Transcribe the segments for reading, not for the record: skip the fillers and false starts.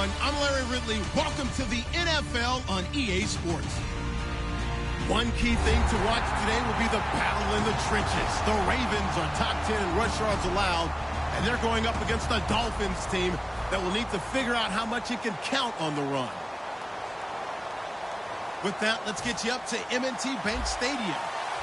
everyone. I'm Larry Ridley. Welcome to the NFL on EA Sports. One key thing to watch today will be the battle in the trenches. The Ravens are top 10 in rush yards allowed, and they're going up against the Dolphins team that will need to figure out how much it can count on the run. With that, let's get you up to M&T Bank Stadium.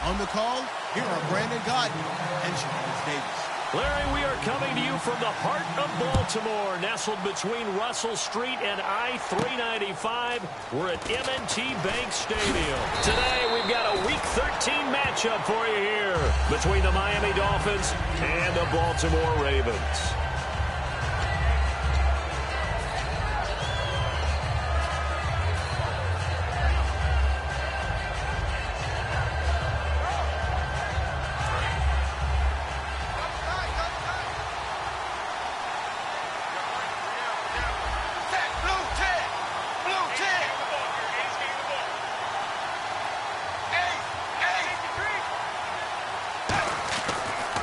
On the call, here are Brandon Gaudin and Charles Davis. Larry, we are coming to you from the heart of Baltimore, nestled between Russell Street and I-395. We're at M&T Bank Stadium. Today, we've got a Week 13 matchup for you here between the Miami Dolphins and the Baltimore Ravens.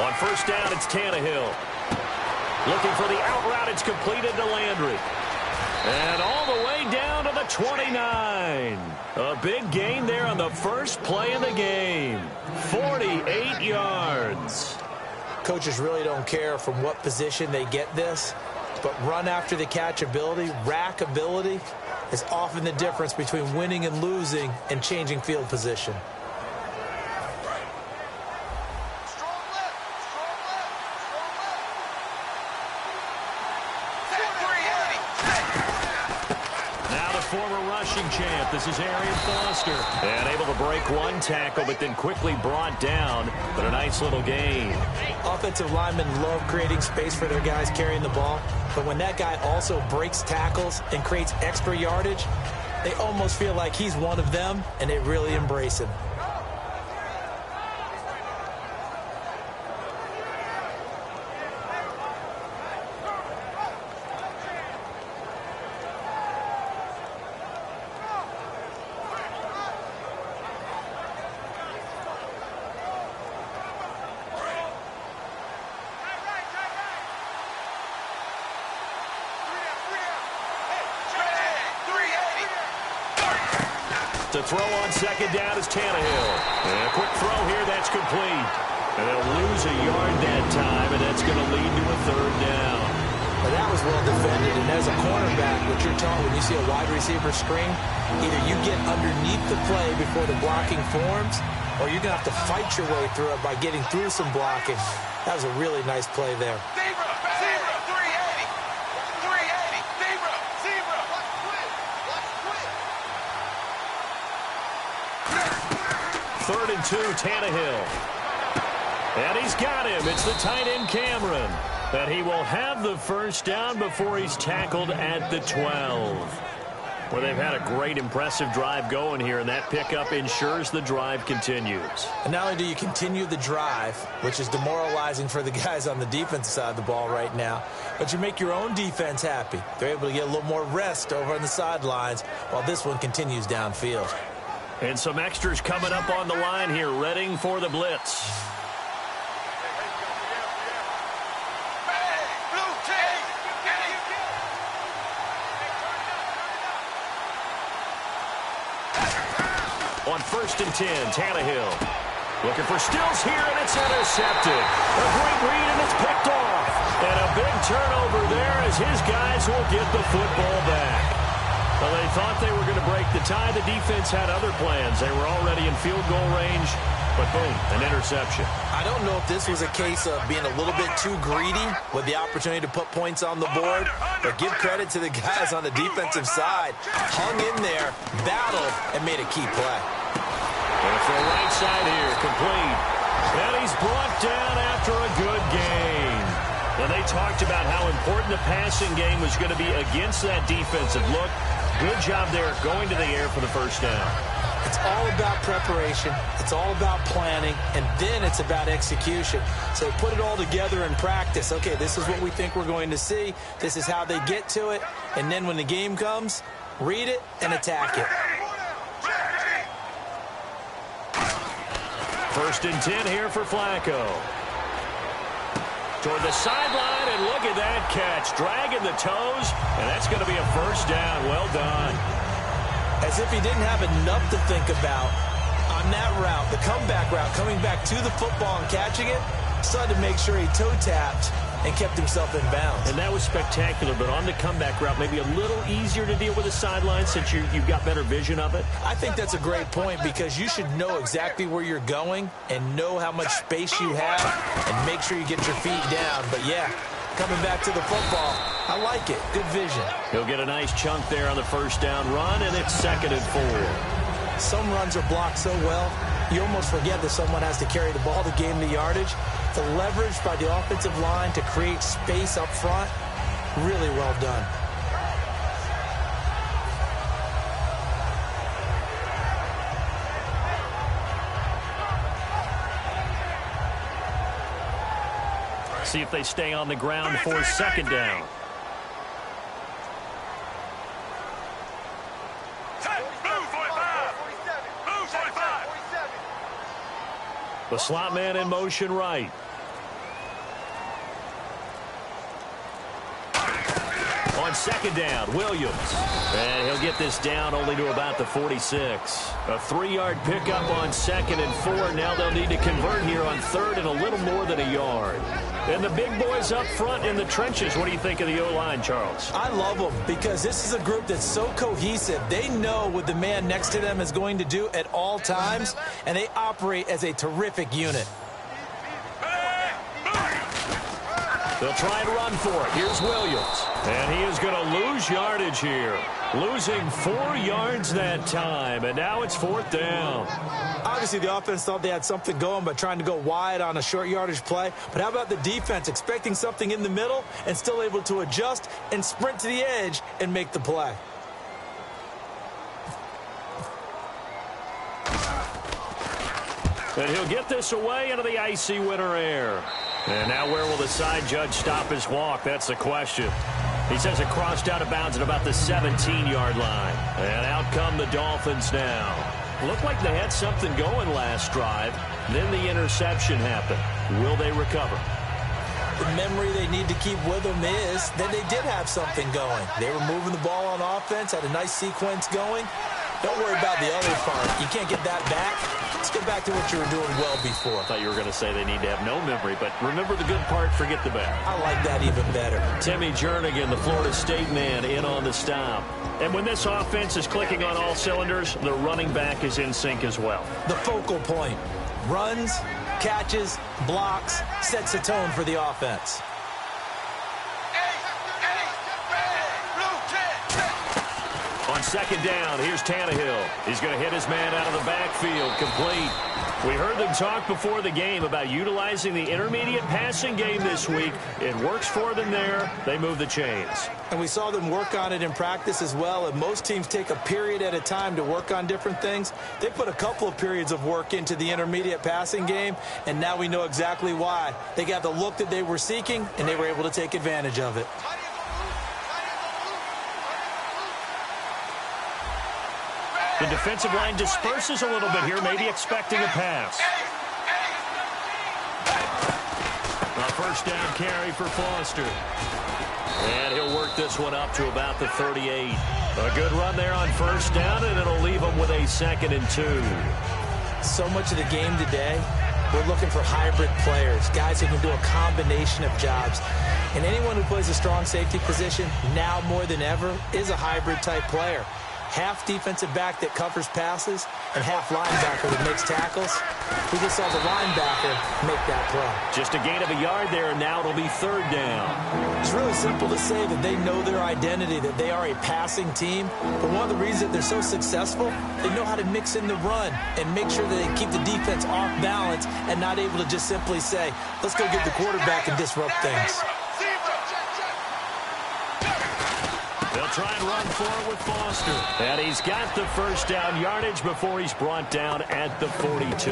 On first down, it's Tannehill. Looking for the out route. It's completed to Landry. And all the way down to the 29. A big gain there on the first play of the game. 48 yards. Coaches really don't care from what position they get this, but run after the catch ability, rack ability, is often the difference between winning and losing and changing field position. Former rushing champ. This is Arian Foster. And able to break one tackle, but then quickly brought down. But a nice little gain. Offensive linemen love creating space for their guys carrying the ball. But when that guy also breaks tackles and creates extra yardage, they almost feel like he's one of them, and they really embrace him. To throw on second down is Tannehill. And a quick throw here, that's complete. And they'll lose a yard that time, and that's going to lead to a third down. Well, that was well defended, and as a cornerback, what you're taught when you see a wide receiver screen, either you get underneath the play before the blocking forms, or you're going to have to fight your way through it by getting through some blocking. That was a really nice play there. Third and 2, Tannehill. And he's got him. It's the tight end, Cameron. And he will have the first down before he's tackled at the 12. Well, they've had a great, impressive drive going here, and that pickup ensures the drive continues. And not only do you continue the drive, which is demoralizing for the guys on the defensive side of the ball right now, but you make your own defense happy. They're able to get a little more rest over on the sidelines while this one continues downfield. And some extras coming up on the line here, readying for the blitz. On first and 10, Tannehill. Looking for Stills here, and it's intercepted. A great read, and it's picked off. And a big turnover there as his guys will get the football back. Well, they thought they were going to break the tie. The defense had other plans. They were already in field goal range, but boom, an interception. I don't know if this was a case of being a little bit too greedy with the opportunity to put points on the board, but give credit to the guys on the defensive side. Hung in there, battled, and made a key play. And for the right side here, complete. And he's brought down after a good game. And they talked about how important the passing game was going to be against that defensive look. Good job there going to the air for the first down. It's all about preparation. It's all about planning. And then it's about execution. So put it all together in practice. Okay, this is what we think we're going to see. This is how they get to it. And then when the game comes, read it and attack it. First and 10 here for Flacco. toward the sideline, and look at that catch. Dragging the toes, and that's going to be a first down. Well done. As if he didn't have enough to think about on that route, the comeback route, coming back to the football and catching it, decided to make sure he toe-tapped and kept himself in bounds. And that was spectacular, but on the comeback route, maybe a little easier to deal with the sideline since you've got better vision of it? I think that's a great point because you should know exactly where you're going and know how much space you have and make sure you get your feet down. But, yeah, coming back to the football, I like it. Good vision. He'll get a nice chunk there on the first down run, and it's 2nd and 4. Some runs are blocked so well, you almost forget that someone has to carry the ball to gain the yardage. The leverage by the offensive line to create space up front, really well done. See if they stay on the ground for 2nd down. The slot man in motion right. On 2nd down, Williams. And he'll get this down only to about the 46. A 3-yard pickup on 2nd and 4. Now they'll need to convert here on 3rd and a little more than a yard. And the big boys up front in the trenches. What do you think of the O-line, Charles? I love them because this is a group that's so cohesive. They know what the man next to them is going to do at all times, and they operate as a terrific unit. They'll try and run for it. Here's Williams. And he is going to lose yardage here. Losing 4 yards that time, and now it's 4th down. Obviously, the offense thought they had something going by trying to go wide on a short yardage play. But how about the defense expecting something in the middle and still able to adjust and sprint to the edge and make the play? And he'll get this away into the icy winter air. And now where will the side judge stop his walk? That's the question. He says it crossed out of bounds at about the 17-yard line. And out come the Dolphins now. Looked like they had something going last drive. Then the interception happened. Will they recover? The memory they need to keep with them is that they did have something going. They were moving the ball on offense, had a nice sequence going. Don't worry about the other part. You can't get that back. Let's get back to what you were doing well before. I thought you were going to say they need to have no memory, but remember the good part, forget the bad. I like that even better. Timmy Jernigan, the Florida State man, in on the stop. And when this offense is clicking on all cylinders, the running back is in sync as well. The focal point. Runs, catches, blocks, sets the tone for the offense. On 2nd down, here's Tannehill. He's going to hit his man out of the backfield, complete. We heard them talk before the game about utilizing the intermediate passing game this week. It works for them there. They move the chains. And we saw them work on it in practice as well. And most teams take a period at a time to work on different things. They put a couple of periods of work into the intermediate passing game, and now we know exactly why. They got the look that they were seeking, and they were able to take advantage of it. The defensive line disperses a little bit here, maybe expecting a pass. A first down carry for Foster. And he'll work this one up to about the 38. A good run there on first down, and it'll leave him with a 2nd and 2. So much of the game today, we're looking for hybrid players, guys who can do a combination of jobs. And anyone who plays a strong safety position, now more than ever, is a hybrid type player. Half defensive back that covers passes and half linebacker that makes tackles. We just saw the linebacker make that play. Just a gain of a yard there, and now it'll be 3rd down. It's really simple to say that they know their identity, that they are a passing team. But one of the reasons that they're so successful, they know how to mix in the run and make sure that they keep the defense off balance and not able to just simply say, let's go get the quarterback and disrupt things. They'll try and run for it with Foster. And he's got the first down yardage before he's brought down at the 42.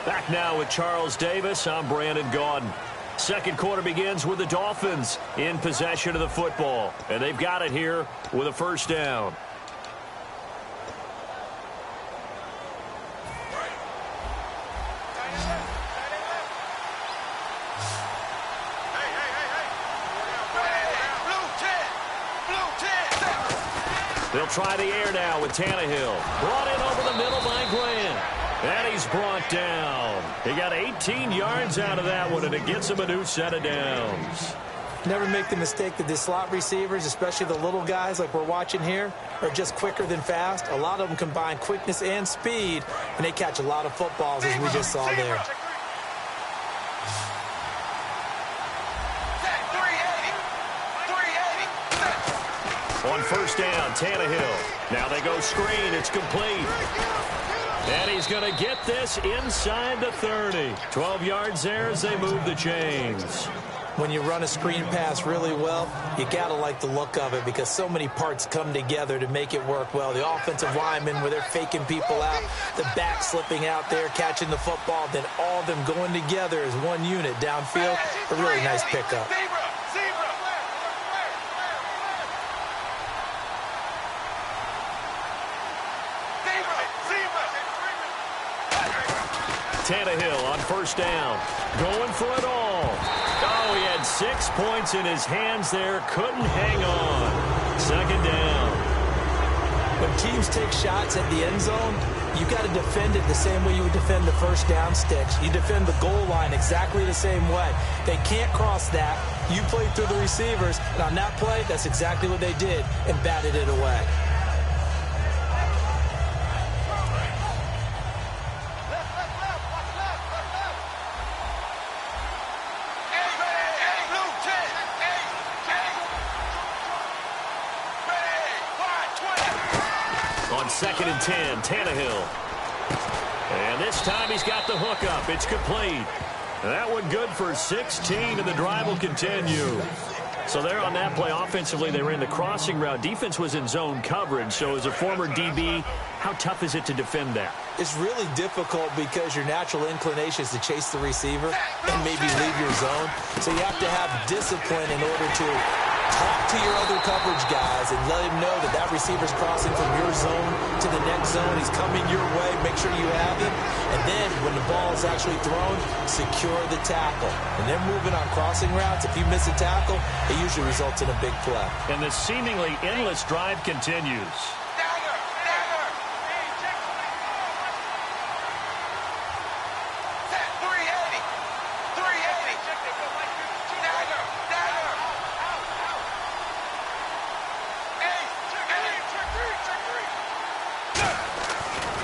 Back now with Charles Davis. I'm Brandon Gaudin. Second quarter begins with the Dolphins in possession of the football. And they've got it here with a first down. They'll try the air now with Tannehill. Brought in over the middle by Grant. And he's brought down. He got 18 yards out of that one, and it gets him a new set of downs. Never make the mistake that the slot receivers, especially the little guys like we're watching here, are just quicker than fast. A lot of them combine quickness and speed, and they catch a lot of footballs, as we just saw there. On first down, Tannehill. Now they go screen. It's complete. And he's going to get this inside the 30. 12 yards there as they move the chains. When you run a screen pass really well, you got to like the look of it because so many parts come together to make it work well. The offensive linemen, where they're faking people out, the back slipping out there, catching the football, then all of them going together as one unit downfield. A really nice pickup. Tannehill on first down, going for it all. Oh, he had 6 points in his hands there, couldn't hang on. Second down. When teams take shots at the end zone, you got to defend it the same way you would defend the first down sticks. You defend the goal line exactly the same way. They can't cross that. You play through the receivers, and on that play, that's exactly what they did and batted it away. Second and 10, Tannehill. And this time he's got the hook up. It's complete. That one good for 16, and the drive will continue. So there on that play, offensively, they ran the crossing route. Defense was in zone coverage. So as a former DB, how tough is it to defend that? It's really difficult because your natural inclination is to chase the receiver and maybe leave your zone. So you have to have discipline in order to talk to your other coverage guys and let him know that that receiver's crossing from your zone to the next zone. He's coming your way. Make sure you have him. And then when the ball is actually thrown, secure the tackle. And then moving on crossing routes, if you miss a tackle, it usually results in a big play. And the seemingly endless drive continues.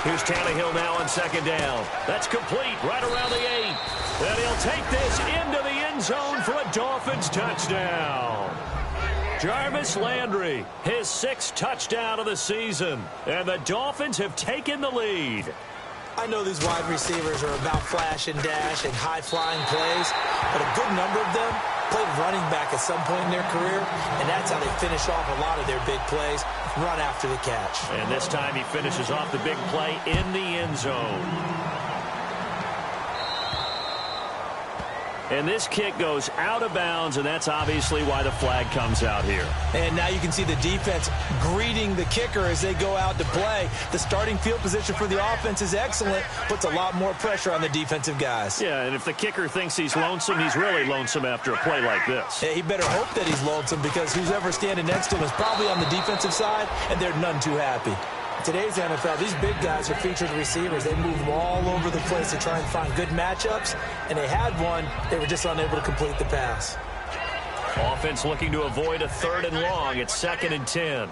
Here's Tannehill now on second down. That's complete right around the 8. And he'll take this into the end zone for a Dolphins touchdown. Jarvis Landry, his 6th touchdown of the season. And the Dolphins have taken the lead. I know these wide receivers are about flash and dash and high-flying plays, but a good number of them played running back at some point in their career, and that's how they finish off a lot of their big plays, run after the catch. And this time he finishes off the big play in the end zone. And this kick goes out of bounds, and that's obviously why the flag comes out here. And now you can see the defense greeting the kicker as they go out to play. The starting field position for the offense is excellent, puts a lot more pressure on the defensive guys. Yeah, and if the kicker thinks he's lonesome, he's really lonesome after a play like this. Yeah, he better hope that he's lonesome because who's ever standing next to him is probably on the defensive side, and they're none too happy. Today's NFL, these big guys are featured receivers. They move them all over the place to try and find good matchups, and they had one. They were just unable to complete the pass. Offense looking to avoid a 3rd and long. It's 2nd and 10.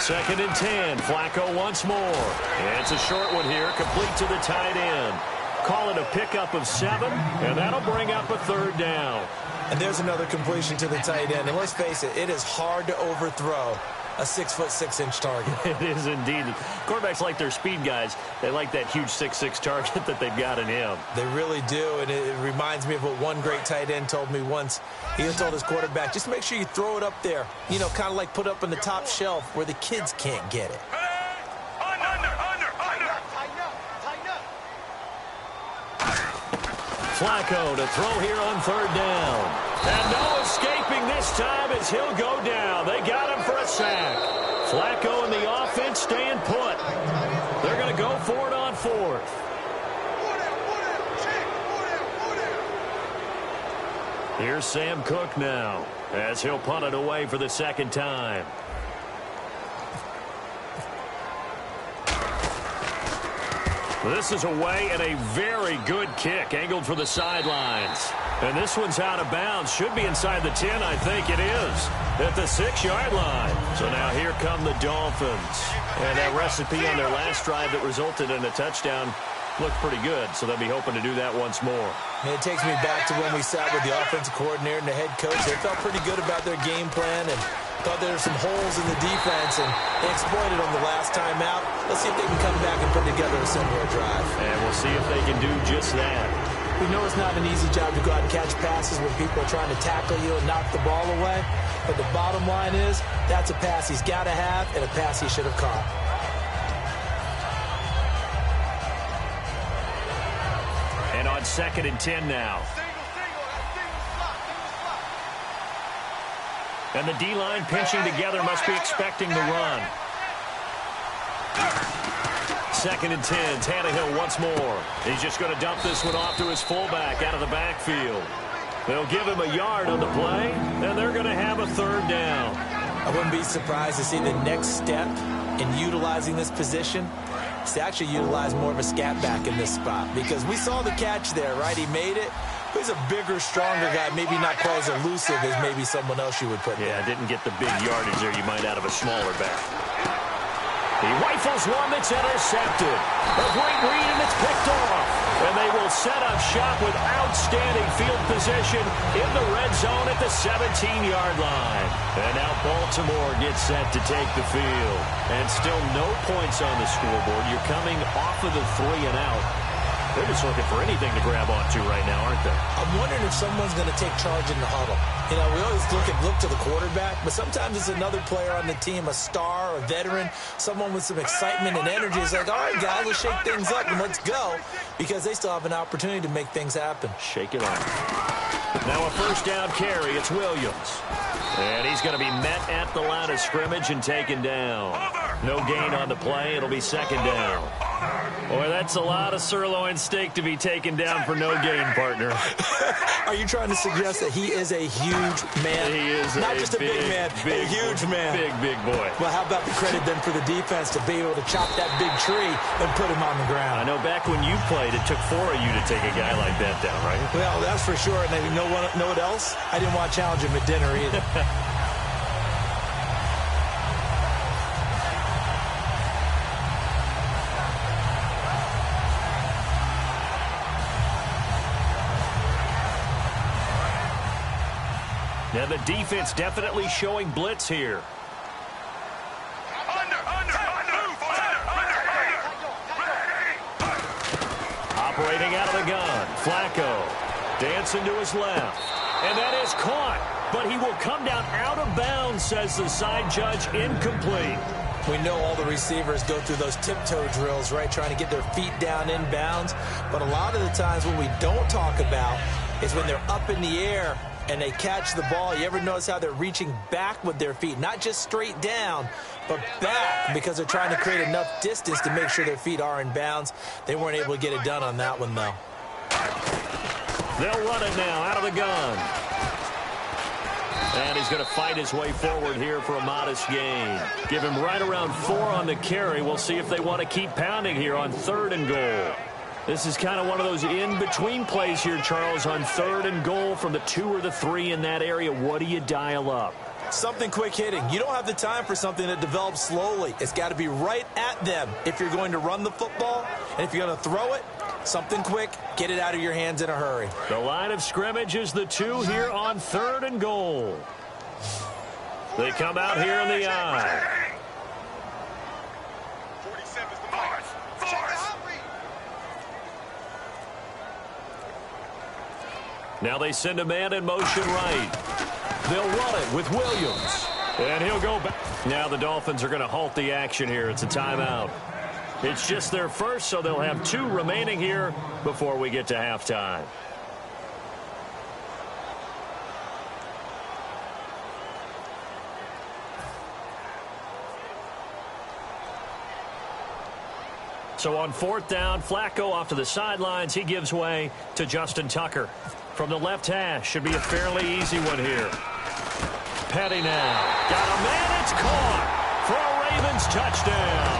Second and 10. Flacco once more. And it's a short one here, complete to the tight end. Call it a pickup of 7, and that'll bring up a 3rd down. And there's another completion to the tight end. And let's face it, it is hard to overthrow a 6'6" target. It is indeed. Quarterbacks like their speed guys. They like that huge 6'6" target that they've got in him. They really do, and it reminds me of what one great tight end told me once. He told his quarterback, just make sure you throw it up there. You know, kind of like put up on the top shelf where the kids can't get it. Flacco to throw here on 3rd down. And no escaping this time as he'll go down. They got him for a sack. Flacco and the offense staying put. They're going to go for it on 4th. Here's Sam Cook now as he'll punt it away for the second time. This is away and a very good kick angled for the sidelines. And this one's out of bounds. Should be inside the 10, I think it is, at the 6-yard line. So now here come the Dolphins. And that recipe on their last drive that resulted in a touchdown looked pretty good, so they'll be hoping to do that once more. And it takes me back to when we sat with the offensive coordinator and the head coach. They felt pretty good about their game plan and thought there were some holes in the defense, and they exploited them the last time out. Let's see if they can come back and put together a similar drive. And we'll see if they can do just that. We know it's not an easy job to go out and catch passes when people are trying to tackle you and knock the ball away. But the bottom line is, that's a pass he's got to have and a pass he should have caught. And on 2nd and 10 now. And the D-line pinching together must be expecting the run. 2nd and 10, Tannehill once more. He's just going to dump this one off to his fullback out of the backfield. They'll give him a yard on the play, and they're going to have a 3rd down. I wouldn't be surprised to see the next step in utilizing this position is to actually utilize more of a scat back in this spot, because we saw the catch there, right? He made it. He's a bigger, stronger guy, maybe not quite as elusive as maybe someone else you would put there. Yeah, didn't get the big yardage there you might out of a smaller back. He rifles one that's intercepted. A great read, and it's picked off. And they will set up shop with outstanding field position in the red zone at the 17-yard line. And now Baltimore gets set to take the field. And still no points on the scoreboard. You're coming off of the 3 and out. They're just looking for anything to grab onto right now, aren't they? I'm wondering if someone's going to take charge in the huddle. You know, we always look to the quarterback, but sometimes it's another player on the team, a star, a veteran, someone with some excitement and energy. It's like, all right, guys, let's shake things up and let's go, because they still have an opportunity to make things happen. Shake it up. Now a 1st down carry. It's Williams. And he's going to be met at the line of scrimmage and taken down. No gain on the play. It'll be 2nd down. Boy, that's a lot of sirloin steak to be taken down for no gain, partner. Are you trying to suggest that he is a huge man? He is not just a big man, a huge man. Big boy. Well, how about the credit then for the defense to be able to chop that big tree and put him on the ground? I know back when you played, it took 4 of you to take a guy like that down, right? Well, that's for sure. And you know what else? I didn't want to challenge him at dinner either. Now the defense definitely showing blitz here. Operating out of the gun, Flacco dancing to his left, and that is caught, but he will come down out of bounds, says the side judge. Incomplete. We know all the receivers go through those tiptoe drills, right, trying to get their feet down in bounds, but a lot of the times what we don't talk about is when they're up in the air and they catch the ball. You ever notice how they're reaching back with their feet? Not just straight down, but back, because they're trying to create enough distance to make sure their feet are in bounds. They weren't able to get it done on that one, though. They'll run it now out of the gun. And he's going to fight his way forward here for a modest gain. Give him right around 4 on the carry. We'll see if they want to keep pounding here on 3rd and goal. This is kind of one of those in-between plays here, Charles, on 3rd and goal from the 2 or the 3 in that area. What do you dial up? Something quick hitting. You don't have the time for something that develops slowly. It's got to be right at them if you're going to run the football. And if you're going to throw it, something quick, get it out of your hands in a hurry. The line of scrimmage is the 2 here on 3rd and goal. They come out here in the eye. Now they send a man in motion right. They'll run it with Williams. And he'll go back. Now the Dolphins are going to halt the action here. It's a timeout. It's just their first, so they'll have 2 remaining here before we get to halftime. So on 4th down, Flacco off to the sidelines. He gives way to Justin Tucker. From the left hash, should be a fairly easy one here. Petty now. Got a man, it's caught for a Ravens touchdown.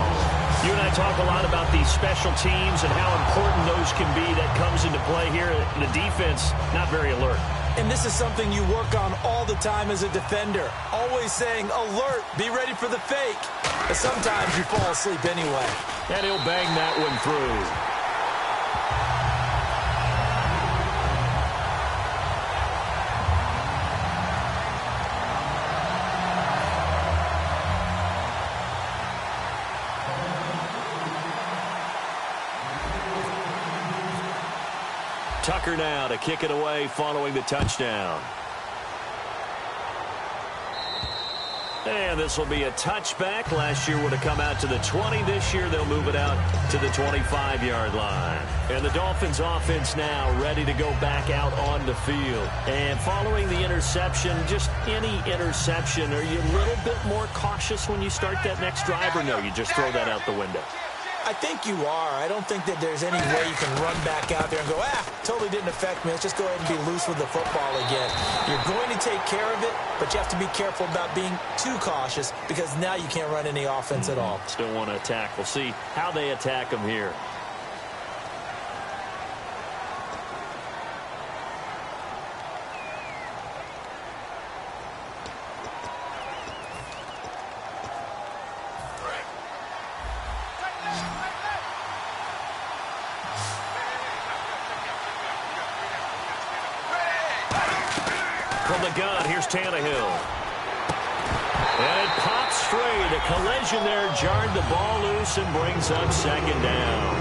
You and I talk a lot about these special teams and how important those can be. That comes into play here. The defense, not very alert. And this is something you work on all the time as a defender. Always saying, alert, be ready for the fake. But sometimes you fall asleep anyway. And he'll bang that one through. Tucker now to kick it away following the touchdown. And this will be a touchback. Last year would have come out to the 20. This year they'll move it out to the 25-yard line. And the Dolphins offense now ready to go back out on the field. And following the interception, just any interception, are you a little bit more cautious when you start that next drive, or no, you just throw that out the window? I think you are. I don't think that there's any way you can run back out there and go, totally didn't affect me. Let's just go ahead and be loose with the football again. You're going to take care of it, but you have to be careful about being too cautious because now you can't run any offense at all. Still want to attack. We'll see how they attack them here. From the gun, here's Tannehill. And it pops straight. A collision there jarred the ball loose and brings up second down.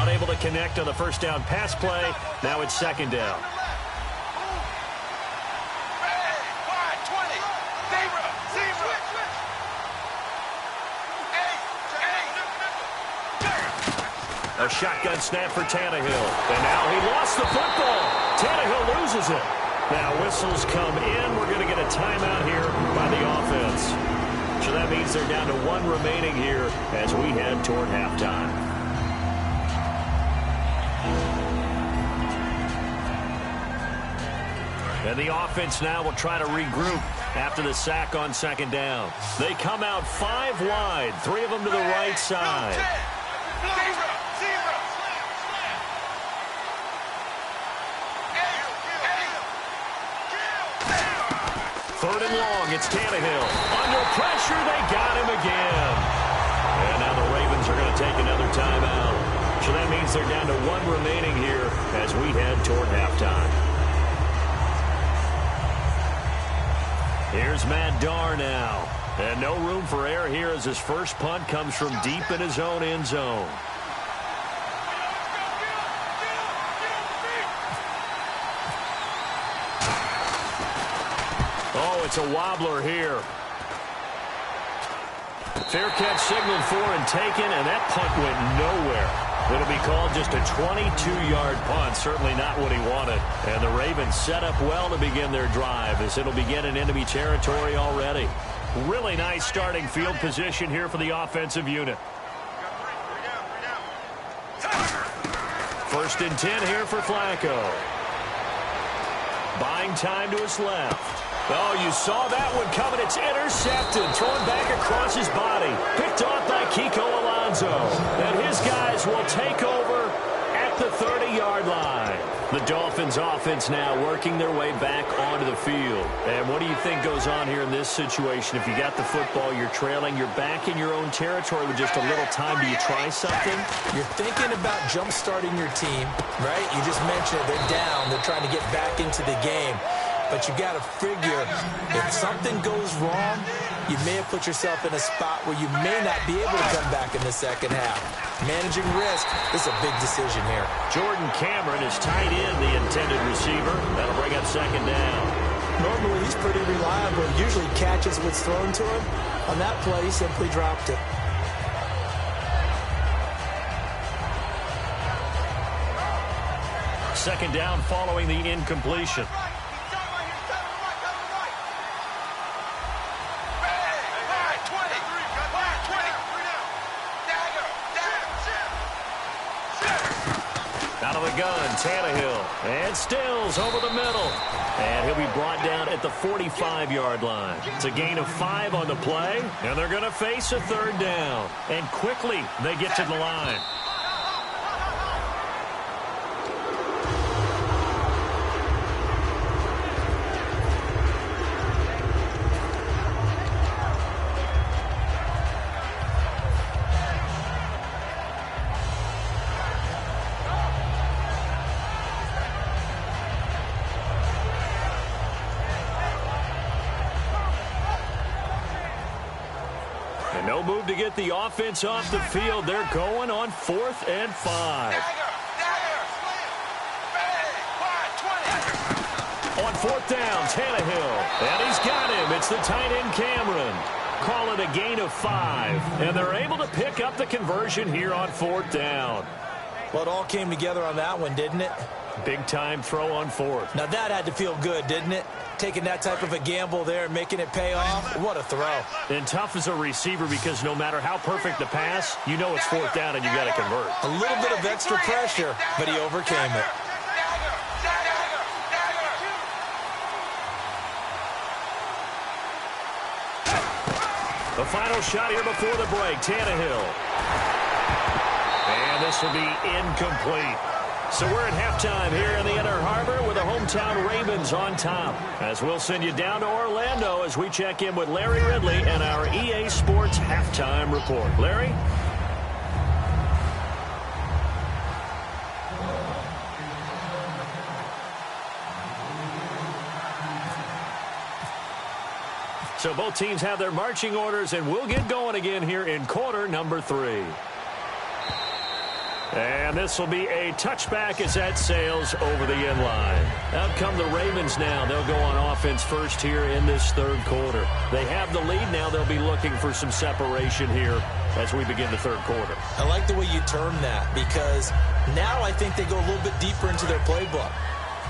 Unable to connect on the first down pass play. Now it's second down. A shotgun snap for Tannehill. And now he lost the football. Tannehill loses it. Now whistles come in. We're going to get a timeout here by the offense. So that means they're down to one remaining here as we head toward halftime. And the offense now will try to regroup after the sack on second down. They come out 5 wide, 3 of them to the right side. Third and long, it's Tannehill. Under pressure, they got him again. And now the Ravens are going to take another timeout. So that means they're down to 1 remaining here as we head toward halftime. Here's Matt Darr now. And no room for error here as his first punt comes from deep in his own end zone. Oh, it's a wobbler here. Fair catch signaled for and taken, and that punt went nowhere. It'll be called just a 22-yard punt, certainly not what he wanted. And the Ravens set up well to begin their drive as it'll begin in enemy territory already. Really nice starting field position here for the offensive unit. First and 10 here for Flacco. Buying time to his left. Oh, you saw that one coming. It's intercepted. Thrown back across his body. Picked off by Kiko Alonso. And his guys will take over at the 30-yard line. The Dolphins offense now working their way back onto the field. And what do you think goes on here in this situation? If you got the football, you're trailing, you're back in your own territory with just a little time. Do you try something? You're thinking about jump-starting your team, right? You just mentioned it. They're down. They're trying to get back into the game. But you got to figure, if something goes wrong, you may have put yourself in a spot where you may not be able to come back in the second half. Managing risk is a big decision here. Jordan Cameron is tight end, the intended receiver. That'll bring up second down. Normally, he's pretty reliable. Usually catches what's thrown to him. On that play, he simply dropped it. Second down following the incompletion. Out of the gun, Tannehill. And Stills over the middle. And he'll be brought down at the 45-yard line. It's a gain of 5 on the play, and they're going to face a third down. And quickly, they get to the line. No move to get the offense off the field. They're going on 4th and 5. On 4th down, Tannehill. And he's got him. It's the tight end, Cameron. Call it a gain of 5. And they're able to pick up the conversion here on 4th down. Well, it all came together on that one, didn't it? Big-time throw on 4th. Now, that had to feel good, didn't it? Taking that type of a gamble there and making it pay off. What a throw. And tough as a receiver because no matter how perfect the pass, you know it's 4th down and you got to convert. A little bit of extra pressure, but he overcame it. The final shot here before the break, Tannehill. And this will be incomplete. So we're at halftime here in the Inner Harbor with the hometown Ravens on top. As we'll send you down to Orlando as we check in with Larry Ridley and our EA Sports Halftime Report. Larry? So both teams have their marching orders, and we'll get going again here in quarter number 3. And this will be a touchback as that sails over the end line. Out come the Ravens now. They'll go on offense first here in this third quarter. They have the lead now. They'll be looking for some separation here as we begin the third quarter. I like the way you term that because now I think they go a little bit deeper into their playbook.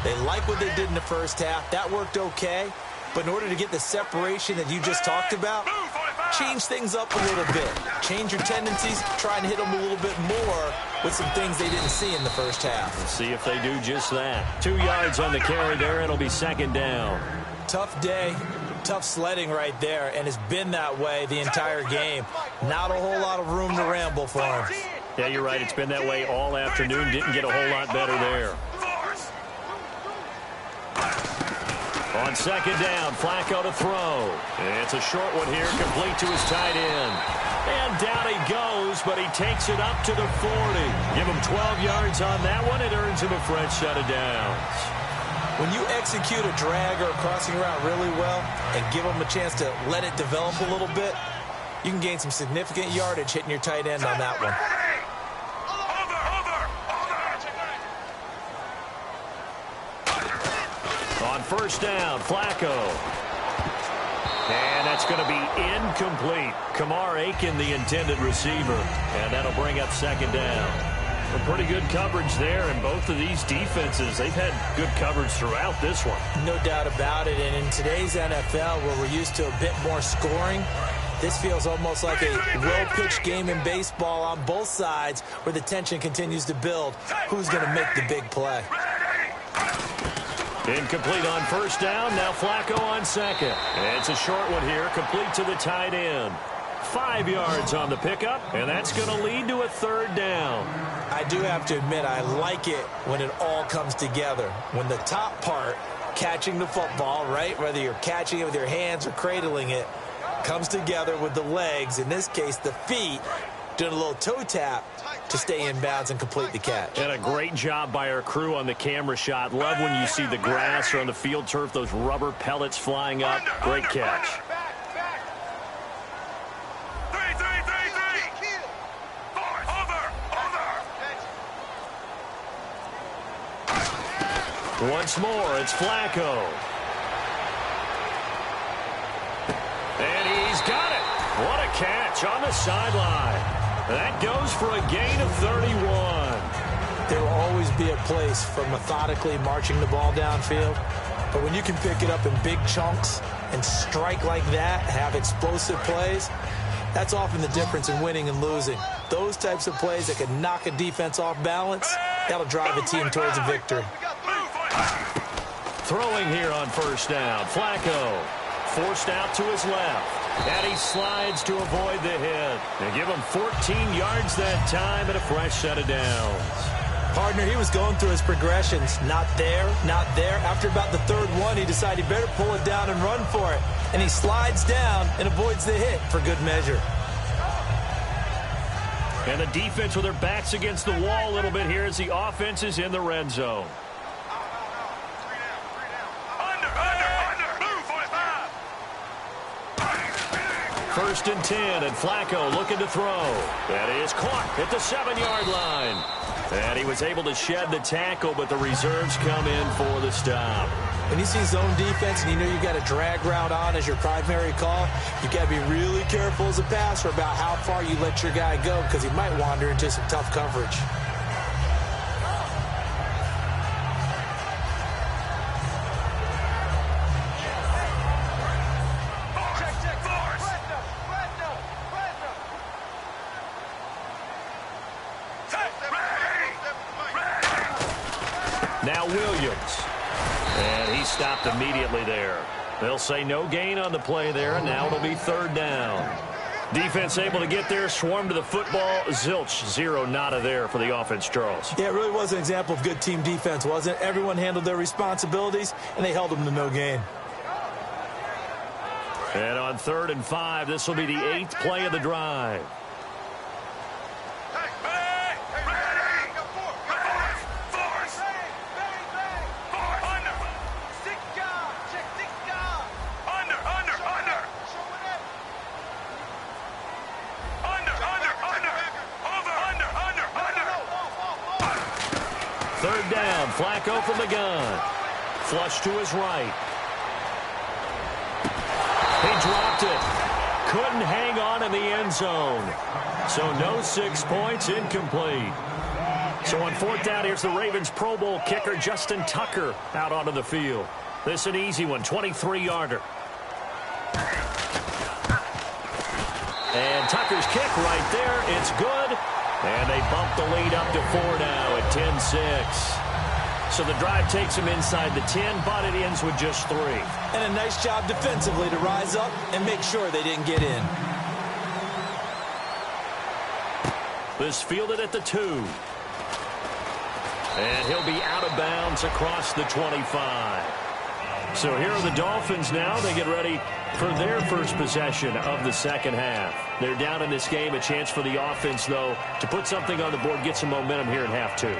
They like what they did in the first half. That worked okay. But in order to get the separation that you just talked about, change things up a little bit. Change your tendencies, try and hit them a little bit more with some things they didn't see in the first half. Let's see if they do just that. 2 yards on the carry there. It'll be second down. Tough day, tough sledding right there, and it's been that way the entire game. Not a whole lot of room to ramble for him. Yeah, you're right. It's been that way all afternoon. Didn't get a whole lot better there. On second down, Flacco to throw. It's a short one here, complete to his tight end. And down he goes, but he takes it up to the 40. Give him 12 yards on that one. It earns him a fresh set of downs. When you execute a drag or a crossing route really well and give them a chance to let it develop a little bit, you can gain some significant yardage hitting your tight end on that one. On first down, Flacco. And that's going to be incomplete. Kamar Aiken, the intended receiver. And that'll bring up second down. Some pretty good coverage there, and both of these defenses, they've had good coverage throughout this one. No doubt about it. And in today's NFL, where we're used to a bit more scoring, this feels almost like a well-pitched game in baseball on both sides where the tension continues to build. Who's going to make the big play? Incomplete on first down. Now Flacco on second. It's a short one here, complete to the tight end. 5 yards on the pickup, and that's going to lead to a third down. I do have to admit, I like it when it all comes together. When the top part, catching the football, right, whether you're catching it with your hands or cradling it, comes together with the legs, in this case the feet, doing a little toe tap to stay in bounds and complete the catch. And a great job by our crew on the camera shot. Love when you see the grass or on the field turf, those rubber pellets flying up. Great catch. Once more, it's Flacco. And he's got it. What a catch on the sideline. That goes for a gain of 31. There will always be a place for methodically marching the ball downfield. But when you can pick it up in big chunks and strike like that, have explosive plays, that's often the difference in winning and losing. Those types of plays that can knock a defense off balance That'll drive a team towards a victory. Throwing here on first down. Flacco forced out to his left. And he slides to avoid the hit. They give him 14 yards that time and a fresh set of downs. Partner, he was going through his progressions. Not there, not there. After about the third one, he decided he better pull it down and run for it. And he slides down and avoids the hit for good measure. And the defense with their backs against the wall a little bit here as the offense is in the red zone. First and 10, and Flacco looking to throw. That is caught at the 7-yard line. And he was able to shed the tackle, but the reserves come in for the stop. When you see zone defense and you know you got a drag route on as your primary call, you got to be really careful as a passer about how far you let your guy go because he might wander into some tough coverage. Now Williams. And he stopped immediately there. They'll say no gain on the play there, and now it'll be third down. Defense able to get there, swarm to the football. Zilch, zero nada there for the offense, Charles. Yeah, it really was an example of good team defense, wasn't it? Everyone handled their responsibilities, and they held them to no gain. And on 3rd and 5, this will be the 8th play of the drive. Third down, Flacco from the gun. Flush to his right. He dropped it. Couldn't hang on in the end zone. So no 6 points, incomplete. So on 4th down, here's the Ravens Pro Bowl kicker Justin Tucker out onto the field. This is an easy one, 23-yarder. And Tucker's kick right there. It's good. And they bump the lead up to 4 now at 10-6. So the drive takes them inside the 10, but it ends with just 3. And a nice job defensively to rise up and make sure they didn't get in. This fielded at the 2. And he'll be out of bounds across the 25. So here are the Dolphins now. They get ready for their first possession of the second half. They're down in this game. A chance for the offense, though, to put something on the board, get some momentum here in half 2.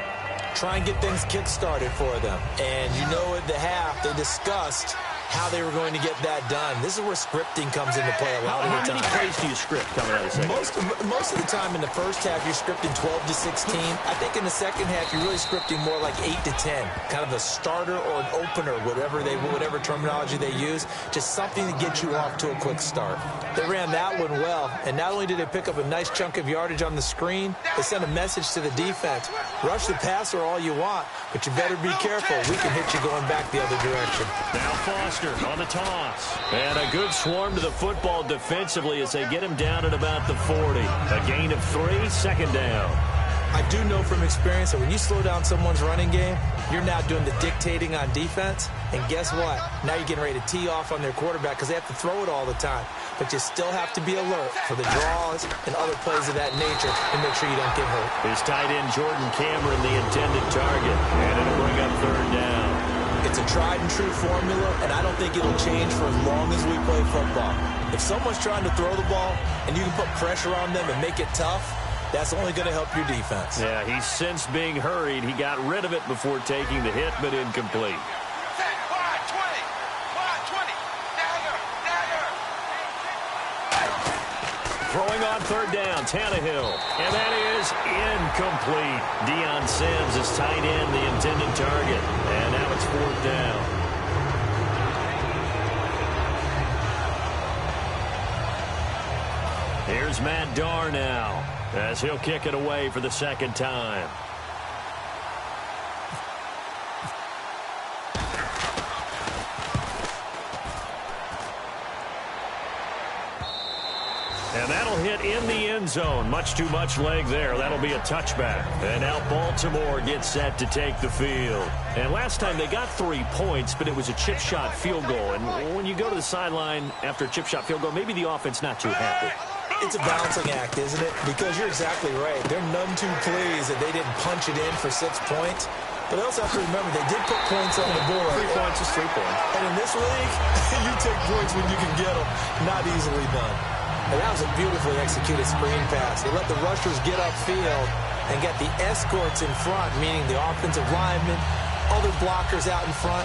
Try and get things kick-started for them. And you know at the half, they discussed how they were going to get that done. This is where scripting comes into play a lot of the time. How many plays do you script coming out of the second? Most of the time in the first half, you're scripting 12 to 16. I think in the second half, you're really scripting more like 8 to 10. Kind of a starter or an opener, whatever terminology they use. Just something to get you off to a quick start. They ran that one well, and not only did they pick up a nice chunk of yardage on the screen, they sent a message to the defense. Rush the passer all you want, but you better be careful. We can hit you going back the other direction. Now Foster on the toss. And a good swarm to the football defensively as they get him down at about the 40. A gain of 3, 2nd down. I do know from experience that when you slow down someone's running game, you're now doing the dictating on defense. And guess what? Now you're getting ready to tee off on their quarterback because they have to throw it all the time. But you still have to be alert for the draws and other plays of that nature and make sure you don't get hurt. His tight end, Jordan Cameron, the intended target. And it'll bring up 3rd down. It's a tried-and-true formula, and I don't think it'll change for as long as we play football. If someone's trying to throw the ball and you can put pressure on them and make it tough, that's only going to help your defense. Yeah, he's since being hurried. He got rid of it before taking the hit, but incomplete. Throwing on 3rd down, Tannehill. And that is incomplete. Deion Sims is tight end, the intended target. And now it's 4th down. Here's Matt Darr now as he'll kick it away for the 2nd time. And that'll hit in the end zone. Much too much leg there. That'll be a touchback. And now Baltimore gets set to take the field. And last time they got 3 points, but it was a chip shot field goal. And when you go to the sideline after a chip shot field goal, maybe the offense not too happy. It's a balancing act, isn't it? Because you're exactly right. They're none too pleased that they didn't punch it in for 6 points. But I also have to remember, they did put points on the board. 3 points is 3 points. And in this league, you take points when you can get them. Not easily done. And that was a beautifully executed screen pass. They let the rushers get upfield and get the escorts in front, meaning the offensive linemen, other blockers out in front,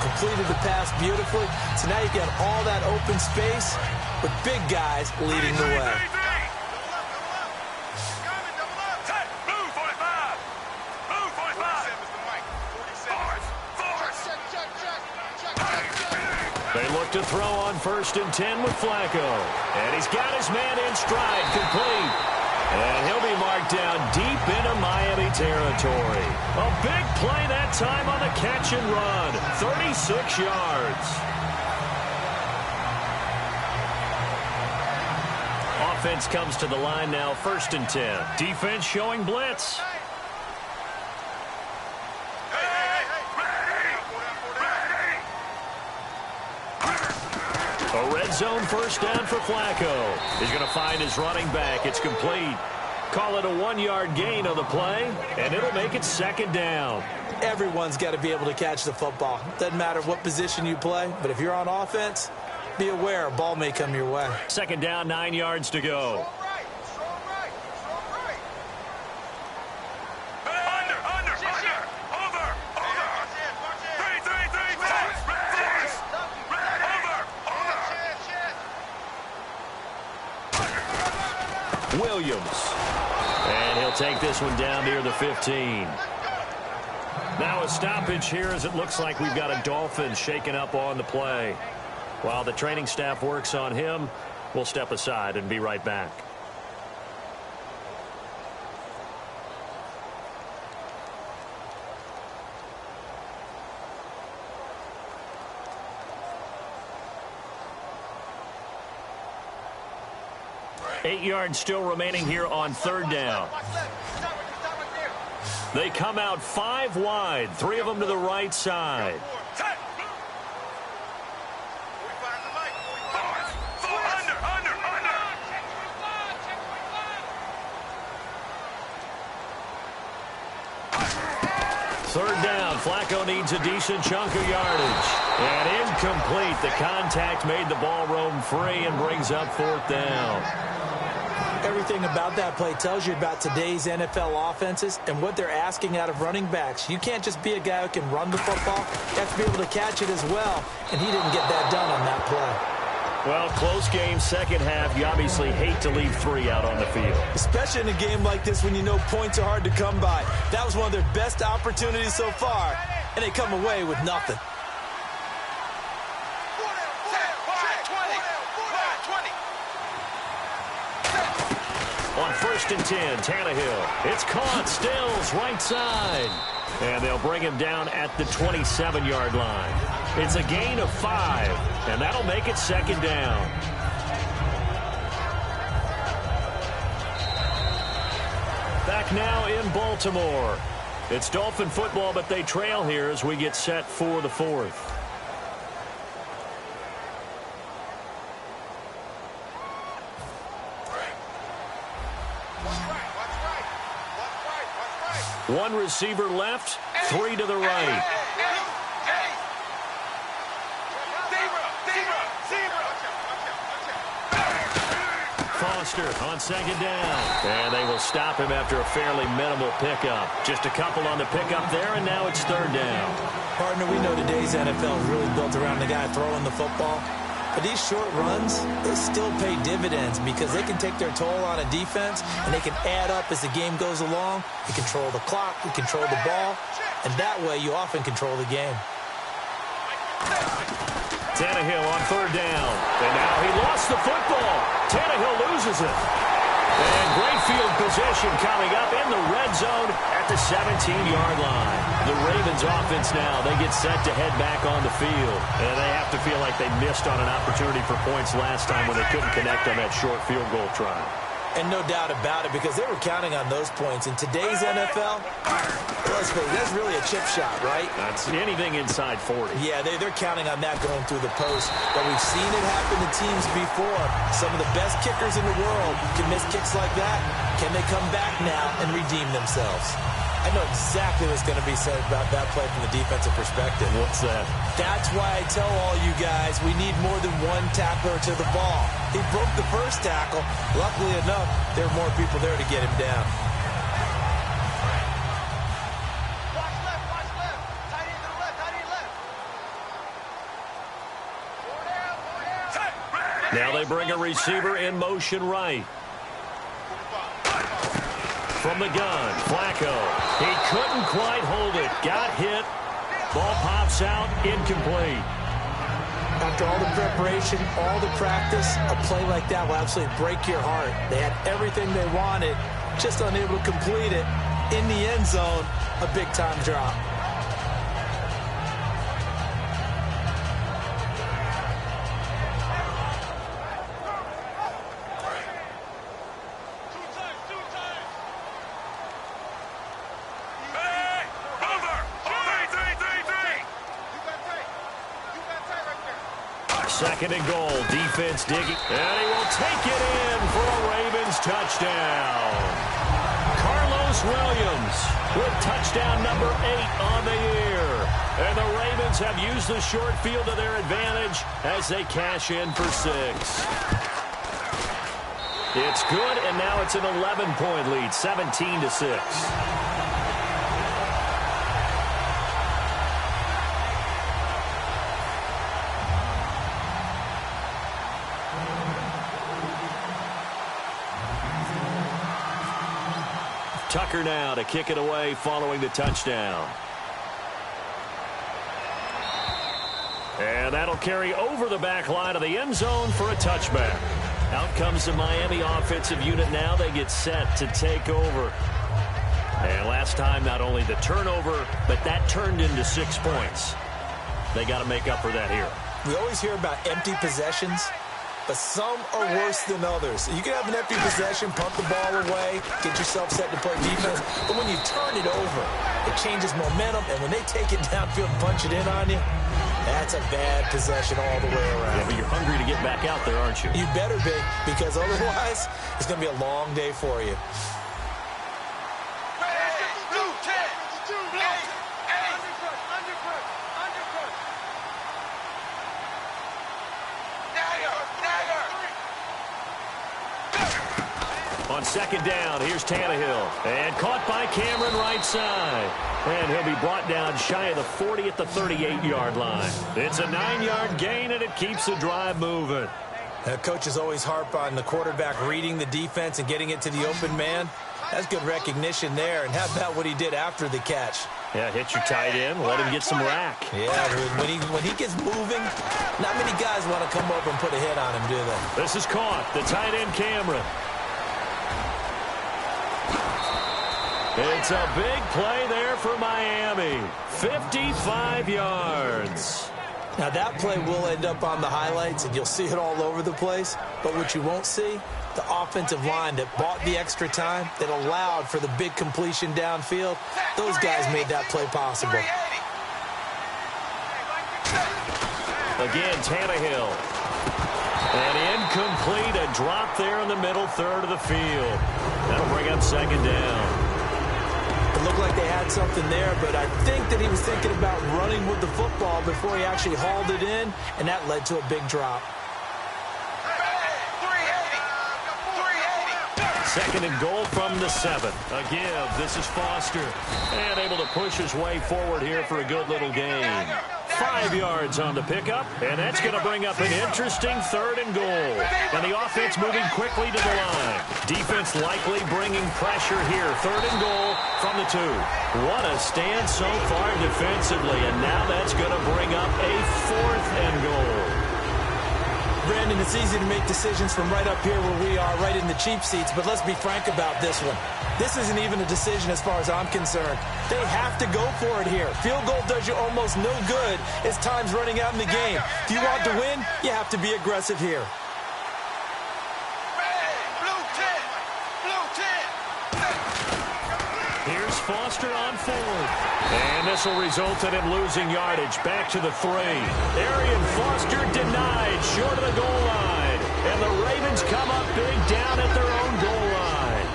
completed the pass beautifully. So now you've got all that open space with big guys leading the way. They look to throw on 1st and 10 with Flacco. And he's got his man in stride, complete. And he'll be marked down deep into Miami territory. A big play that time on the catch and run. 36 yards. Offense comes to the line now, 1st and 10. Defense showing blitz. A red zone 1st down for Flacco. He's going to find his running back. It's complete. Call it a 1-yard gain on the play, and it'll make it 2nd down. Everyone's got to be able to catch the football. Doesn't matter what position you play, but if you're on offense, be aware a ball may come your way. 2nd down, 9 yards to go. Williams. And he'll take this one down near the 15. Now a stoppage here as it looks like we've got a Dolphin shaken up on the play. While the training staff works on him, we'll step aside and be right back. Eight yards still remaining here on 3rd down. They come out 5 wide, 3 of them to the right side. Third down, Flacco needs a decent chunk of yardage. And incomplete. The contact made the ball roam free and brings up 4th down. Everything about that play tells you about today's NFL offenses and what they're asking out of running backs. You can't just be a guy who can run the football. You have to be able to catch it as well, and he didn't get that done on that play. Well, close game, 2nd half. You obviously hate to leave 3 out on the field. Especially in a game like this when you know points are hard to come by. That was one of their best opportunities so far, and they come away with nothing. On 1st and 10, Tannehill. It's caught. Stills, right side. And they'll bring him down at the 27-yard line. It's a gain of 5, and that'll make it 2nd down. Back now in Baltimore. It's Dolphin football, but they trail here as we get set for the 4th. One receiver left, 3 to the right. Foster on 2nd down. And they will stop him after a fairly minimal pickup. Just a couple on the pickup there, and now it's 3rd down. Partner, we know today's NFL is really built around the guy throwing the football. But these short runs, they still pay dividends because they can take their toll on a defense, and they can add up as the game goes along. You control the clock, you control the ball, and that way you often control the game. Tannehill on 3rd down. And now he lost the football. Tannehill loses it. And great field position coming up in the red zone at the 17-yard line. The Ravens offense now, they get set to head back on the field. And they have to feel like they missed on an opportunity for points last time when they couldn't connect on that short field goal try. And no doubt about it, because they were counting on those points. In today's NFL, let's face it, that's really a chip shot, right? That's anything inside 40. Yeah, they're counting on that going through the post. But we've seen it happen to teams before. Some of the best kickers in the world can miss kicks like that. Can they come back now and redeem themselves? I know exactly what's going to be said about that play from the defensive perspective. What's that? That's why I tell all you guys we need more than one tackler to the ball. He broke the first tackle. Luckily enough, there were more people there to get him down. Watch left, watch left. Tight end to the left, tight end left. Now they bring a receiver in motion right. From the gun, Flacco. He couldn't quite hold it. Got hit. Ball pops out, incomplete. After all the preparation, all the practice, a play like that will absolutely break your heart. They had everything they wanted, just unable to complete it. In the end zone, a big-time drop. Second and goal. Defense digging. And he will take it in for a Ravens touchdown. Carlos Williams with touchdown number 8 on the year. And the Ravens have used the short field to their advantage as they cash in for 6. It's good, and now it's an 11-point lead, 17-6. Tucker now to kick it away following the touchdown. And that'll carry over the back line of the end zone for a touchback. Out comes the Miami offensive unit now. They get set to take over. And last time, not only the turnover, but that turned into 6 points. They got to make up for that here. We always hear about empty possessions, but some are worse than others. You can have an empty possession, pump the ball away, get yourself set to play defense, but when you turn it over, it changes momentum, and when they take it downfield and punch it in on you, that's a bad possession all the way around. Yeah, but you're hungry to get back out there, aren't you? You better be, because otherwise, it's going to be a long day for you. On second down, here's Tannehill. And caught by Cameron right side. And he'll be brought down shy of the 40 at the 38-yard line. It's a 9-yard gain, and it keeps the drive moving. Coaches always harp on the quarterback reading the defense and getting it to the open man. That's good recognition there. And how about what he did after the catch? Yeah, hit your tight end, let him get some rack. Yeah, when he gets moving, not many guys want to come over and put a hit on him, do they? This is caught, the tight end Cameron. It's a big play there for Miami. 55 yards. Now, that play will end up on the highlights, and you'll see it all over the place. But what you won't see, the offensive line that bought the extra time, that allowed for the big completion downfield, those guys made that play possible. Again, Tannehill. And incomplete, a drop there in the middle third of the field. That'll bring up second down. It looked like they had something there, but I think that he was thinking about running with the football before he actually hauled it in, and that led to a big drop. Second and goal from the 7. A give. This is Foster. And able to push his way forward here for a good little gain. 5 yards on the pickup, and that's going to bring up an interesting third and goal. And the offense moving quickly to the line. Defense likely bringing pressure here. Third and goal from the 2. What a stand so far defensively, and now that's going to bring up a 4th and goal. Brandon, it's easy to make decisions from right up here where we are, right in the cheap seats, but let's be frank about this one. This isn't even a decision as far as I'm concerned. They have to go for it here. Field goal does you almost no good as time's running out in the game. If you want to win, you have to be aggressive here. Here's Foster on forward. And this will result in him losing yardage. Back to the 3. Arian Foster denied short of the goal line. And the Ravens come up big down at their own goal line.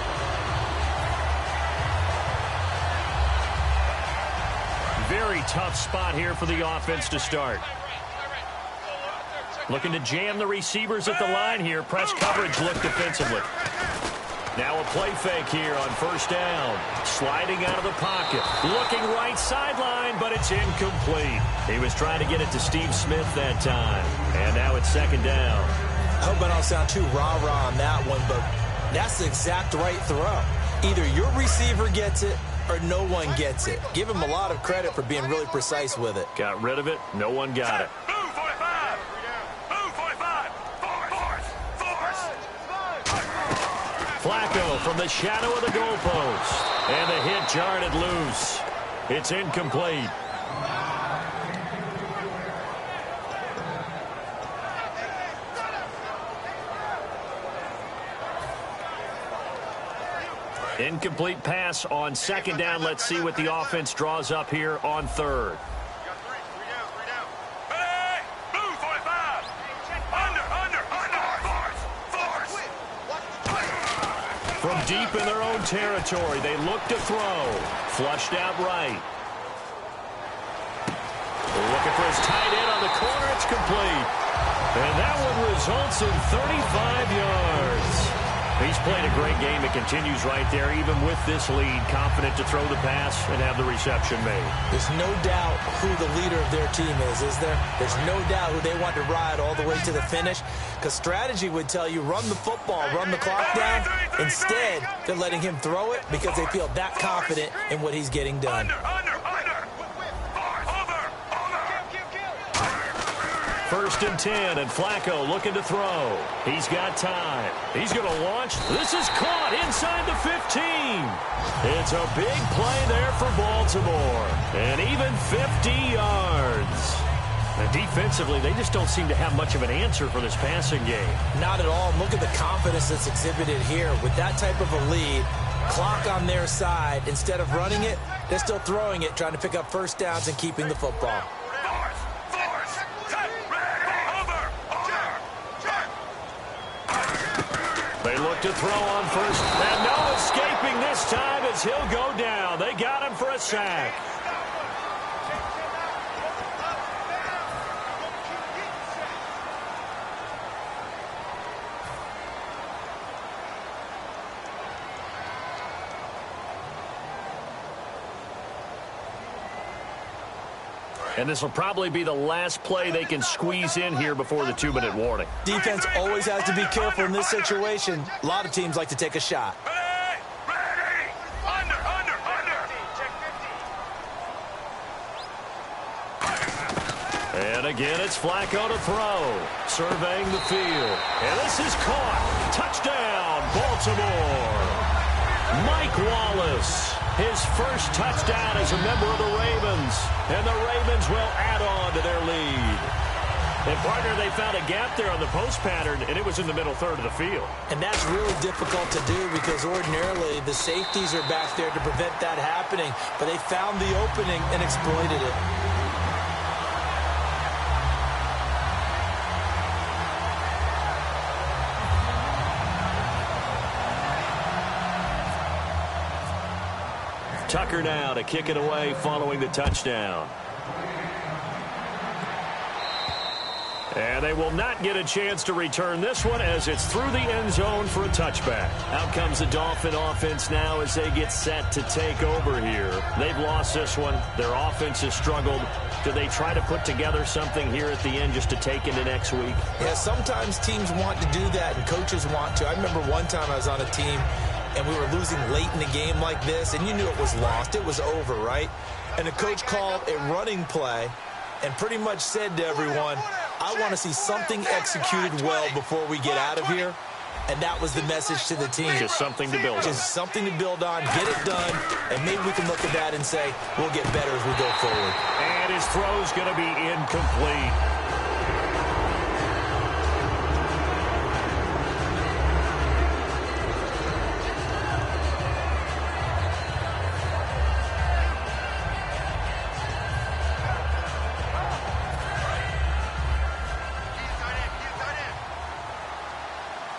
Very tough spot here for the offense to start. Looking to jam the receivers at the line here. Press coverage look defensively. Now a play fake here on first down. Sliding out of the pocket. Looking right sideline, but it's incomplete. He was trying to get it to Steve Smith that time. And now it's second down. I hope I don't sound too rah-rah on that one, but that's the exact right throw. Either your receiver gets it or no one gets it. Give him a lot of credit for being really precise with it. Got rid of it. No one got it. Flacco from the shadow of the goalpost. And the hit jarred it loose. It's incomplete. Incomplete pass on second down. Let's see what the offense draws up here on third. From deep in their own territory, they look to throw. Flushed out right. Looking for his tight end on the corner. It's complete. And that one results in 35 yards. He's played a great game. It continues right there, even with this lead. Confident to throw the pass and have the reception made. There's no doubt who the leader of their team is there? There's no doubt who they want to ride all the way to the finish. Because strategy would tell you, run the football, run the clock down. Instead, they're letting him throw it because they feel that confident in what he's getting done. First and 10, and Flacco looking to throw. He's got time. He's going to launch. This is caught inside the 15. It's a big play there for Baltimore. And even 50 yards. And defensively, they just don't seem to have much of an answer for this passing game. Not at all. Look at the confidence that's exhibited here. With that type of a lead, clock on their side, instead of running it, they're still throwing it, trying to pick up first downs and keeping the football. They look to throw on first, and no escaping this time as he'll go down. They got him for a sack. And this will probably be the last play they can squeeze in here before the 2-minute warning. Defense always has to be careful in this situation. A lot of teams like to take a shot. Ready. Under. And again, it's Flacco to throw. Surveying the field. And this is caught. Touchdown, Baltimore. Mike Wallace. His first touchdown as a member of the Ravens. And the Ravens will add on to their lead. And, partner, they found a gap there on the post pattern, and it was in the middle third of the field. And that's really difficult to do because ordinarily the safeties are back there to prevent that happening. But they found the opening and exploited it. Tucker now to kick it away following the touchdown. And they will not get a chance to return this one as it's through the end zone for a touchback. Out comes the Dolphin offense now as they get set to take over here. They've lost this one. Their offense has struggled. Do they try to put together something here at the end just to take into next week? Yeah, sometimes teams want to do that and coaches want to. I remember one time I was on a team and we were losing late in the game like this, and you knew it was lost. It was over, right? And the coach called a running play and pretty much said to everyone, I want to see something executed well before we get out of here. And that was the message to the team. Just something to build on. Just something to build on, get it done, and maybe we can look at that and say, we'll get better as we go forward. And his throw's going to be incomplete.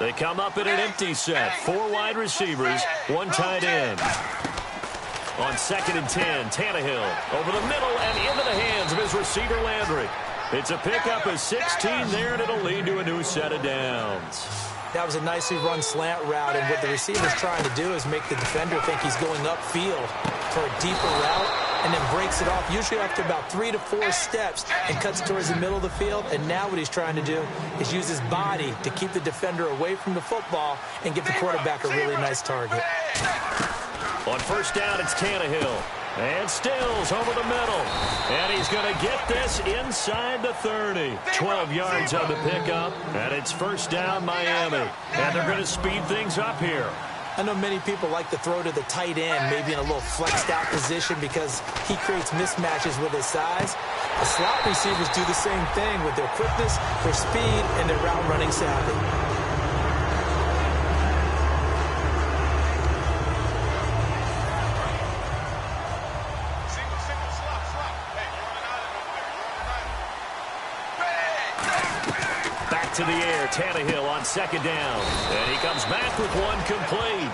They come up in an empty set. 4 wide receivers, 1 tight end. On 2nd and 10, Tannehill over the middle and into the hands of his receiver, Landry. It's a pickup of 16 there, and it'll lead to a new set of downs. That was a nicely run slant route, and what the receiver's trying to do is make the defender think he's going upfield for a deeper route, and then breaks it off, usually after about 3 to 4 steps, and cuts towards the middle of the field. And now what he's trying to do is use his body to keep the defender away from the football and give the quarterback a really nice target. On 1st down, it's Tannehill. And Stills over the middle. And he's going to get this inside the 30. 12 yards on the pickup. And it's 1st down, Miami. And they're going to speed things up here. I know many people like to throw to the tight end, maybe in a little flexed out position because he creates mismatches with his size. The slot receivers do the same thing with their quickness, their speed, and their route running savvy. To the air, Tannehill on 2nd down. And he comes back with 1 complete.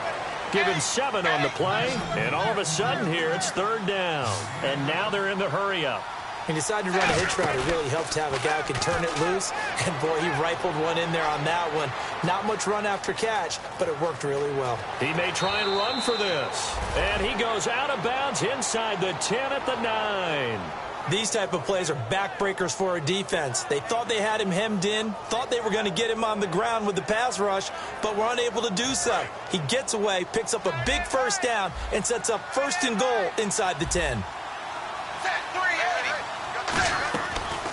Given 7 on the play, and all of a sudden here it's 3rd down. And now they're in the hurry-up. He decided to run a hitch route. It really helped to have a guy who can turn it loose. And, boy, he rifled one in there on that one. Not much run after catch, but it worked really well. He may try and run for this. And he goes out of bounds inside the 10 at the 9. These type of plays are backbreakers for a defense. They thought they had him hemmed in, thought they were going to get him on the ground with the pass rush, but were unable to do so. He gets away, picks up a big 1st down, and sets up 1st and goal inside the 10.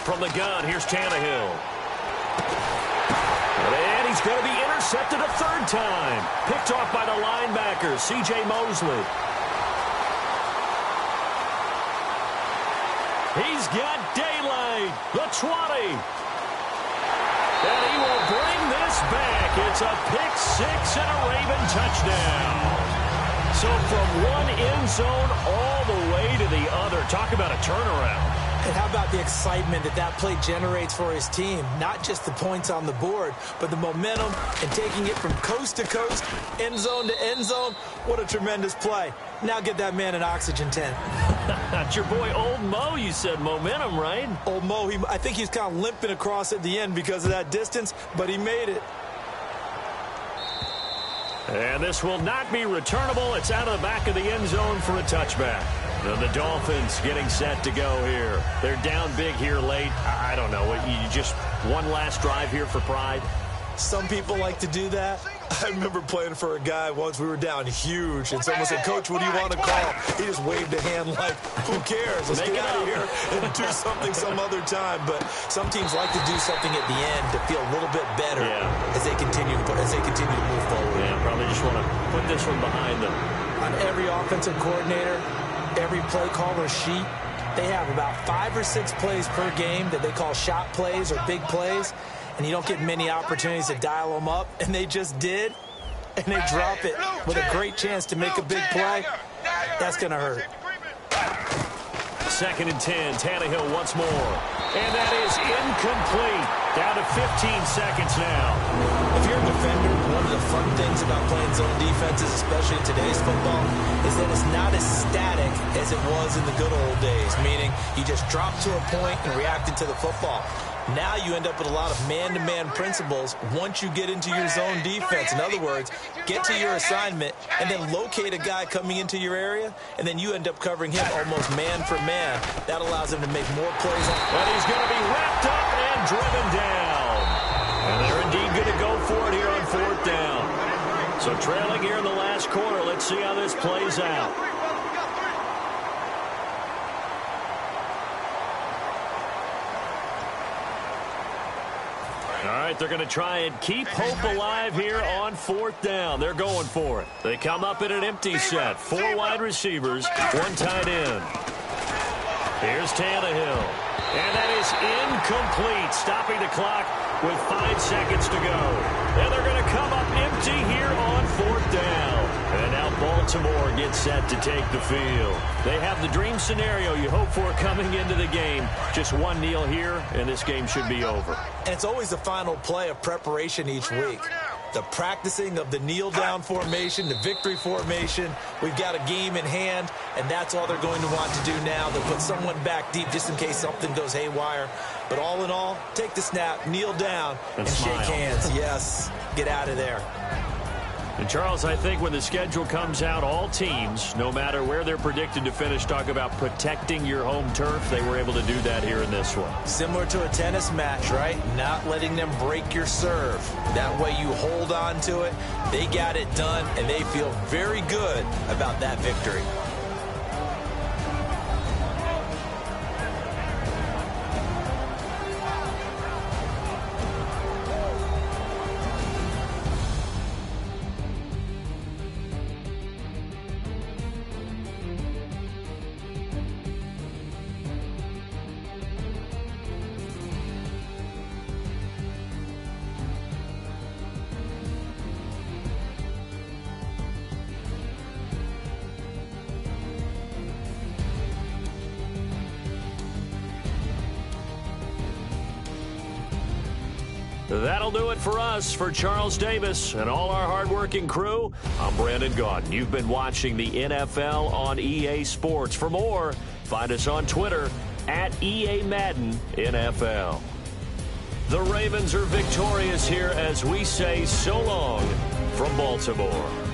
From the gun, here's Tannehill. And he's going to be intercepted a 3rd time. Picked off by the linebacker, C.J. Mosley. He's got daylight, the 20. And he will bring this back. It's a pick-6 and a Raven touchdown. So from one end zone all the way to the other. Talk about a turnaround. And how about the excitement that play generates for his team? Not just the points on the board, but the momentum and taking it from coast to coast, end zone to end zone. What a tremendous play. Now get that man an oxygen tent. That's your boy Old Mo. You said momentum, right? Old Mo, I think he's kind of limping across at the end because of that distance, but he made it. And this will not be returnable. It's out of the back of the end zone for a touchback. And the Dolphins getting set to go here. They're down big here late. I don't know. You just one last drive here for pride? Some people like to do that. I remember playing for a guy once. We were down huge, and someone said, "Coach, what do you want to call?" He just waved a hand like, "Who cares? Let's get out of here and do something some other time." But some teams like to do something at the end to feel a little bit better as they continue to move forward. Yeah, probably just want to put this one behind them. On every offensive coordinator, every play caller sheet, they have about 5 or 6 plays per game that they call shot plays or big plays. And you don't get many opportunities to dial them up, and they just did, and they drop it with a great chance to make a big play. That's going to hurt. 2nd and 10, Tannehill once more. And that is incomplete. Down to 15 seconds now. If you're a defender, one of the fun things about playing zone defenses, especially in today's football, is that it's not as static as it was in the good old days, meaning you just drop to a point and reacted to the football. Now you end up with a lot of man-to-man principles once you get into your zone defense. In other words, get to your assignment and then locate a guy coming into your area, and then you end up covering him almost man for man. That allows him to make more plays. And he's going to be wrapped up and driven down. And they're indeed going to go for it here on 4th down. So trailing here in the last quarter, let's see how this plays out. right, they're going to try and keep hope alive here on 4th down. They're going for it. They come up in an empty set. 4 wide receivers, 1 tight end. Here's Tannehill. And that is incomplete, stopping the clock with 5 seconds to go. And they're going to come up empty here on 4th down. And now Baltimore gets set to take the field. They have the dream scenario you hope for coming into the game. Just one kneel here, and this game should be over. And it's always the final play of preparation each week. The practicing of the kneel-down formation, the victory formation. We've got a game in hand, and that's all they're going to want to do now. They'll put someone back deep just in case something goes haywire. But all in all, take the snap, kneel down, and shake hands. Yes, get out of there. And, Charles, I think when the schedule comes out, all teams, no matter where they're predicted to finish, talk about protecting your home turf. They were able to do that here in this one. Similar to a tennis match, right? Not letting them break your serve. That way you hold on to it. They got it done, and they feel very good about that victory. That'll do it for us. For Charles Davis and all our hardworking crew, I'm Brandon Gaudin. You've been watching the NFL on EA Sports. For more, find us on Twitter at EA Madden NFL. The Ravens are victorious here as we say so long from Baltimore.